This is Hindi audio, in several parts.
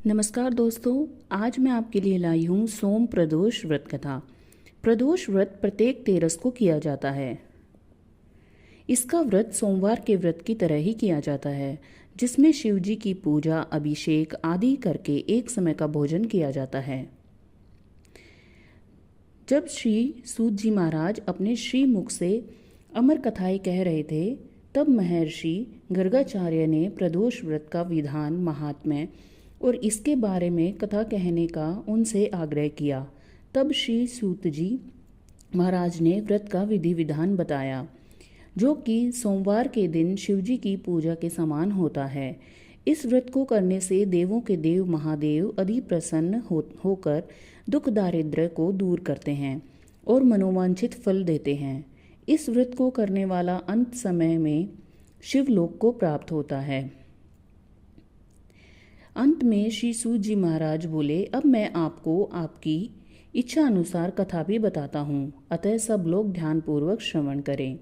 नमस्कार दोस्तों, आज मैं आपके लिए लाई हूँ सोम प्रदोष व्रत कथा। प्रदोष व्रत प्रत्येक तेरस को किया जाता है। इसका व्रत सोमवार के व्रत की तरह ही किया जाता है, जिसमें शिव जी की पूजा, अभिषेक आदि करके एक समय का भोजन किया जाता है। जब श्री सूत जी महाराज अपने श्रीमुख से अमर कथाएं कह रहे थे, तब महर्षि गर्गाचार्य ने प्रदोष व्रत का विधान, महात्म्य और इसके बारे में कथा कहने का उनसे आग्रह किया। तब श्री सूत जी महाराज ने व्रत का विधि विधान बताया, जो कि सोमवार के दिन शिव जी की पूजा के समान होता है। इस व्रत को करने से देवों के देव महादेव अति प्रसन्न होकर दुख दारिद्र्य को दूर करते हैं और मनोवांछित फल देते हैं। इस व्रत को करने वाला अंत समय में शिवलोक को प्राप्त होता है। अंत में श्री सूत जी महाराज बोले, अब मैं आपको आपकी इच्छा अनुसार कथा भी बताता हूँ, अतः सब लोग ध्यानपूर्वक श्रवण करें।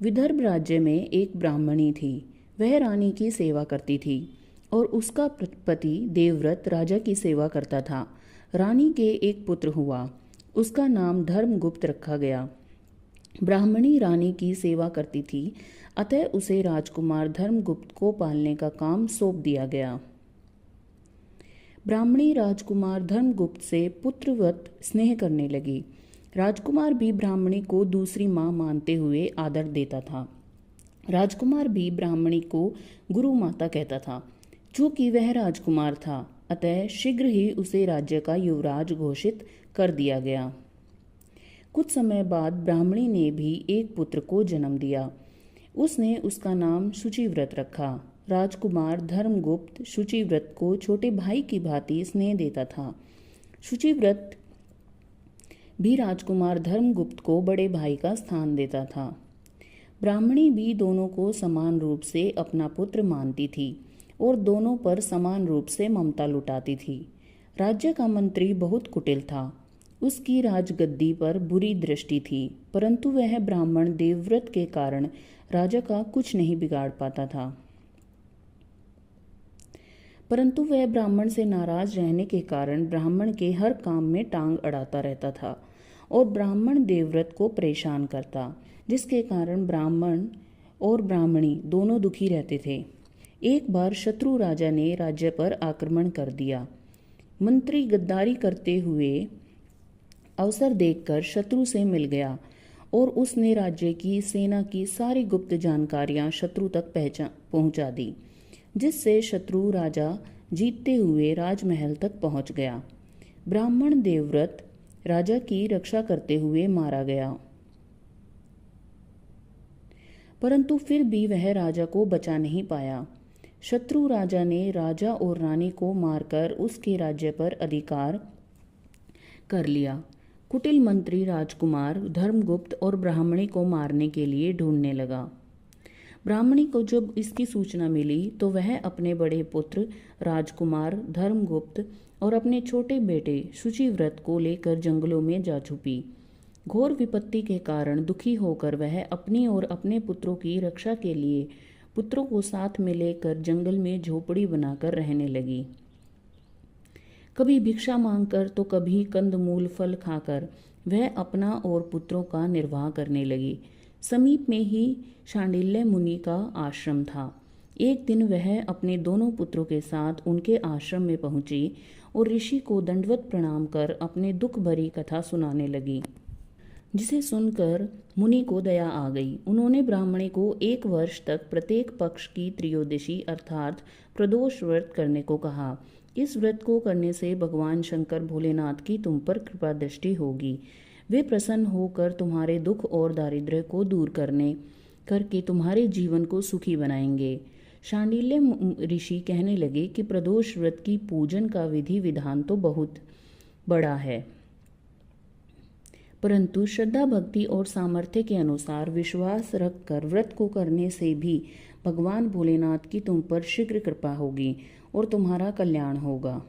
विदर्भ राज्य में एक ब्राह्मणी थी। वह रानी की सेवा करती थी और उसका पति देवव्रत राजा की सेवा करता था। रानी के एक पुत्र हुआ, उसका नाम धर्मगुप्त रखा गया। ब्राह्मणी रानी की सेवा करती थी, अतः उसे राजकुमार धर्मगुप्त को पालने का काम सौंप दिया गया। ब्राह्मणी राजकुमार धर्मगुप्त से पुत्रवत स्नेह करने लगी। राजकुमार भी ब्राह्मणी को दूसरी माँ मानते हुए आदर देता था। राजकुमार भी ब्राह्मणी को गुरु माता कहता था। चूंकि वह राजकुमार था, अतः शीघ्र ही उसे राज्य का युवराज घोषित कर दिया गया। कुछ समय बाद ब्राह्मणी ने भी एक पुत्र को जन्म दिया। उसने उसका नाम शुचिव्रत रखा। राजकुमार धर्मगुप्त शुचिव्रत को छोटे भाई की भांति स्नेह देता था। शुचिव्रत भी राजकुमार धर्मगुप्त को बड़े भाई का स्थान देता था। ब्राह्मणी भी दोनों को समान रूप से अपना पुत्र मानती थी और दोनों पर समान रूप से ममता लुटाती थी। राज्य का मंत्री बहुत कुटिल था। उसकी राजगद्दी पर बुरी दृष्टि थी, परंतु वह ब्राह्मण देवव्रत के कारण राजा का कुछ नहीं बिगाड़ पाता था। परंतु वह ब्राह्मण से नाराज रहने के कारण ब्राह्मण के हर काम में टांग अड़ाता रहता था और ब्राह्मण देवव्रत को परेशान करता, जिसके कारण ब्राह्मण और ब्राह्मणी दोनों दुखी रहते थे। एक बार शत्रु राजा ने राज्य पर आक्रमण कर दिया। मंत्री गद्दारी करते हुए अवसर देखकर शत्रु से मिल गया और उसने राज्य की सेना की सारी गुप्त जानकारियां शत्रु तक पहुंचा दी, जिससे शत्रु राजा जीतते हुए राजमहल तक पहुंच गया। ब्राह्मण देवव्रत राजा की रक्षा करते हुए मारा गया, परंतु फिर भी वह राजा को बचा नहीं पाया। शत्रु राजा ने राजा और रानी को मारकर उसके राज्य पर अधिकार कर लिया। कुटिल मंत्री राजकुमार धर्मगुप्त और ब्राह्मणी को मारने के लिए ढूंढने लगा। ब्राह्मणी को जब इसकी सूचना मिली तो वह अपने बड़े पुत्र राजकुमार धर्मगुप्त और अपने छोटे बेटे शुचिव्रत को लेकर जंगलों में जा छुपी। घोर विपत्ति के कारण दुखी होकर वह अपनी और अपने पुत्रों की रक्षा के लिए पुत्रों को साथ में लेकर जंगल में झोपड़ी बनाकर रहने लगी। कभी भिक्षा मांगकर तो कभी कंदमूल फल खाकर वह अपना और पुत्रों का निर्वाह करने लगी। समीप में ही शांडिल्य मुनि का आश्रम था। एक दिन वह अपने दोनों पुत्रों के साथ उनके आश्रम में पहुंची और ऋषि को दंडवत प्रणाम कर अपने दुख भरी कथा सुनाने लगी, जिसे सुनकर मुनि को दया आ गई। उन्होंने ब्राह्मणी को 1 वर्ष तक प्रत्येक पक्ष की त्रयोदशी अर्थात प्रदोष व्रत करने को कहा। इस व्रत को करने से भगवान शंकर भोलेनाथ की तुम पर कृपा दृष्टि होगी। वे प्रसन्न होकर तुम्हारे दुख और दारिद्र्य को दूर करके तुम्हारे जीवन को सुखी बनाएंगे। शांडिल्य ऋषि कहने लगे कि प्रदोष व्रत की पूजन का विधि विधान तो बहुत बड़ा है, परंतु श्रद्धा भक्ति और सामर्थ्य के अनुसार विश्वास रखकर व्रत को करने से भी भगवान भोलेनाथ की तुम पर शीघ्र कृपा होगी और तुम्हारा कल्याण होगा।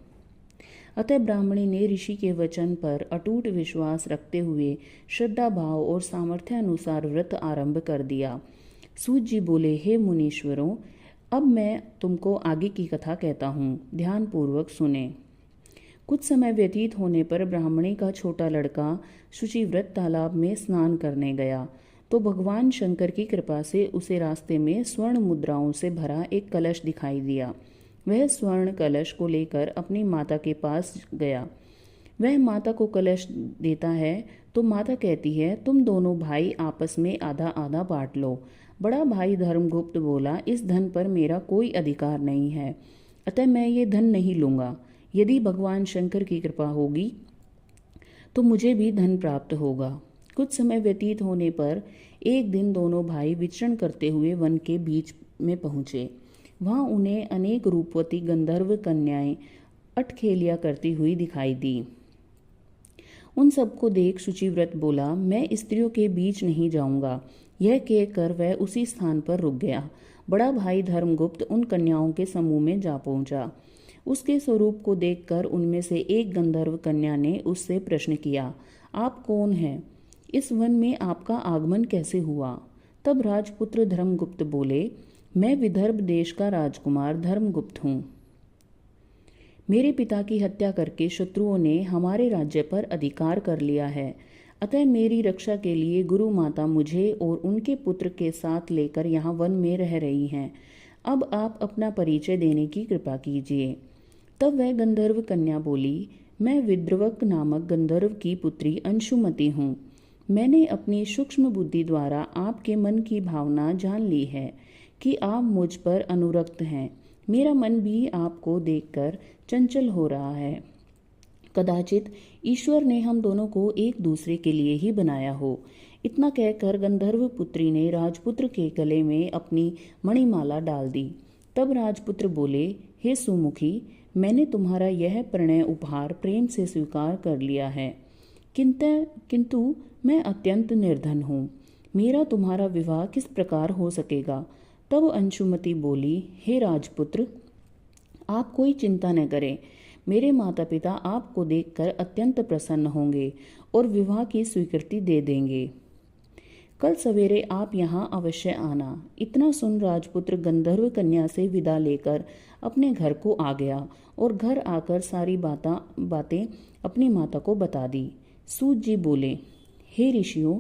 अतः ब्राह्मणी ने ऋषि के वचन पर अटूट विश्वास रखते हुए श्रद्धा भाव और सामर्थ्य अनुसार व्रत आरंभ कर दिया। सूत जी बोले, हे मुनीश्वरों, अब मैं तुमको आगे की कथा कहता हूँ, ध्यानपूर्वक सुने। कुछ समय व्यतीत होने पर ब्राह्मणी का छोटा लड़का शुचिव्रत तालाब में स्नान करने गया तो भगवान शंकर की कृपा से उसे रास्ते में स्वर्ण मुद्राओं से भरा एक कलश दिखाई दिया। वह स्वर्ण कलश को लेकर अपनी माता के पास गया। वह माता को कलश देता है तो माता कहती है, तुम दोनों भाई आपस में आधा आधा बांट लो। बड़ा भाई धर्मगुप्त बोला, इस धन पर मेरा कोई अधिकार नहीं है, अतः मैं ये धन नहीं लूंगा। यदि भगवान शंकर की कृपा होगी तो मुझे भी धन प्राप्त होगा। कुछ समय व्यतीत होने पर एक दिन दोनों भाई विचरण करते हुए वन के बीच में पहुंचे। वहां उन्हें अनेक रूपवती गंधर्व कन्याएं अटखेलियां करती हुई दिखाई दी। उन सबको देख शुचिव्रत बोला, मैं स्त्रियों के बीच नहीं जाऊंगा। यह कहकर वह उसी स्थान पर रुक गया। बड़ा भाई धर्मगुप्त उन कन्याओं के समूह में जा पहुंचा। उसके स्वरूप को देखकर उनमें से एक गंधर्व कन्या ने उससे प्रश्न किया, आप कौन हैं? इस वन में आपका आगमन कैसे हुआ? तब राजपुत्र धर्मगुप्त बोले, मैं विदर्भ देश का राजकुमार धर्मगुप्त हूँ। मेरे पिता की हत्या करके शत्रुओं ने हमारे राज्य पर अधिकार कर लिया है, अतः मेरी रक्षा के लिए गुरु माता मुझे और उनके पुत्र के साथ लेकर यहाँ वन में रह रही हैं। अब आप अपना परिचय देने की कृपा कीजिए। तब वह गंधर्व कन्या बोली, मैं विद्रवक नामक गंधर्व की पुत्री अंशुमति हूँ। मैंने अपनी सूक्ष्म बुद्धि द्वारा आपके मन की भावना जान ली है कि आप मुझ पर अनुरक्त हैं। मेरा मन भी आपको देखकर चंचल हो रहा है। कदाचित ईश्वर ने हम दोनों को एक दूसरे के लिए ही बनाया हो। इतना कहकर गंधर्व पुत्री ने राजपुत्र के गले में अपनी मणिमाला डाल दी। तब राजपुत्र बोले, हे सुमुखी, मैंने तुम्हारा यह प्रणय उपहार प्रेम से स्वीकार कर लिया है, किंतु मैं अत्यंत निर्धन हूँ। मेरा तुम्हारा विवाह किस प्रकार हो सकेगा? तब अंशुमति बोली, हे राजपुत्र, आप कोई चिंता न करें। मेरे माता पिता आपको देखकर अत्यंत प्रसन्न होंगे और विवाह की स्वीकृति दे देंगे। कल सवेरे आप यहाँ अवश्य आना। इतना सुन राजपुत्र गंधर्व कन्या से विदा लेकर अपने घर को आ गया और घर आकर सारी बातें अपनी माता को बता दी। सूत जी बोले, हे ऋषियों,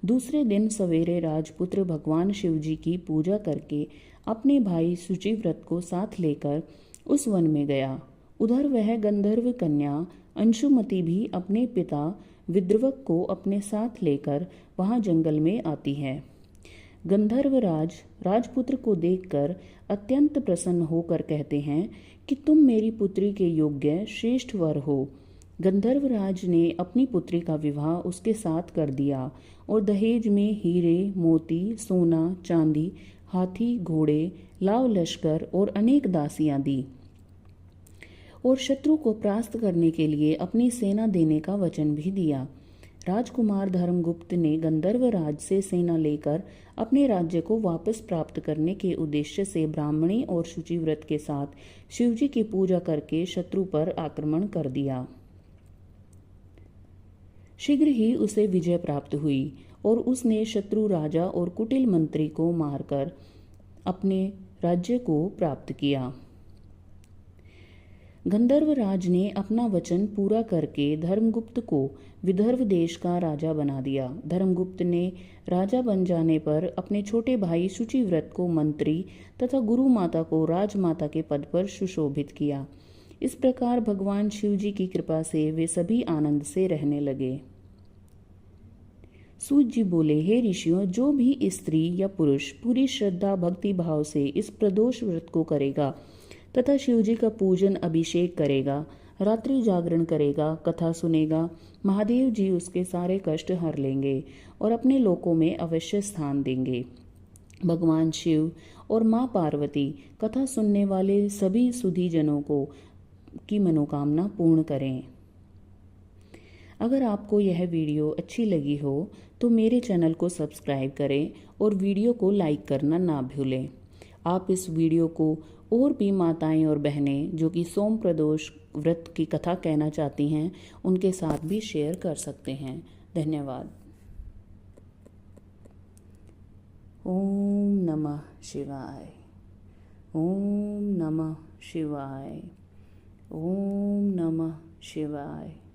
दूसरे दिन सवेरे राजपुत्र भगवान शिव जी की पूजा करके अपने भाई शुचिव्रत को साथ लेकर उस वन में गया। उधर वह गंधर्व कन्या अंशुमति भी अपने पिता विद्रवक को अपने साथ लेकर वहां जंगल में आती है। गंधर्वराज राजपुत्र को देखकर अत्यंत प्रसन्न होकर कहते हैं कि तुम मेरी पुत्री के योग्य श्रेष्ठ वर हो। गंधर्वराज ने अपनी पुत्री का विवाह उसके साथ कर दिया और दहेज में हीरे, मोती, सोना, चांदी, हाथी, घोड़े, लाव लश्कर और अनेक दासियां दी और शत्रु को परास्त करने के लिए अपनी सेना देने का वचन भी दिया। राजकुमार धर्मगुप्त ने गंधर्वराज से सेना लेकर अपने राज्य को वापस प्राप्त करने के उद्देश्य से ब्राह्मणी और शुचिव्रत के साथ शिवजी की पूजा करके शत्रु पर आक्रमण कर दिया। शीघ्र ही उसे विजय प्राप्त हुई और उसने शत्रु राजा और कुटिल मंत्री को मारकर अपने राज्य को प्राप्त किया। गंधर्वराज ने अपना वचन पूरा करके धर्मगुप्त को विदर्भ देश का राजा बना दिया। धर्मगुप्त ने राजा बन जाने पर अपने छोटे भाई शुचिव्रत को मंत्री तथा गुरु माता को राजमाता के पद पर सुशोभित किया। इस प्रकार भगवान शिव जी की कृपा से वे सभी आनंद से रहने लगे। सूत जी बोले, हे ऋषियों, जो भी स्त्री या पुरुष पूरी श्रद्धा भक्ति भाव से इस प्रदोष व्रत को करेगा तथा शिवजी का पूजन अभिषेक करेगा, रात्रि जागरण करेगा, कथा सुनेगा, महादेव जी उसके सारे कष्ट हर लेंगे और अपने लोकों में अवश्य स्थान देंगे। भगवान शिव और माँ पार्वती कथा सुनने वाले सभी सुधी जनों की मनोकामना पूर्ण करें। अगर आपको यह वीडियो अच्छी लगी हो तो मेरे चैनल को सब्सक्राइब करें और वीडियो को लाइक करना ना भूलें। आप इस वीडियो को और भी माताएं और बहनें जो कि सोम प्रदोष व्रत की कथा कहना चाहती हैं उनके साथ भी शेयर कर सकते हैं। धन्यवाद। ओम नमः शिवाय। ओम नमः शिवाय। ओम नमः शिवाय।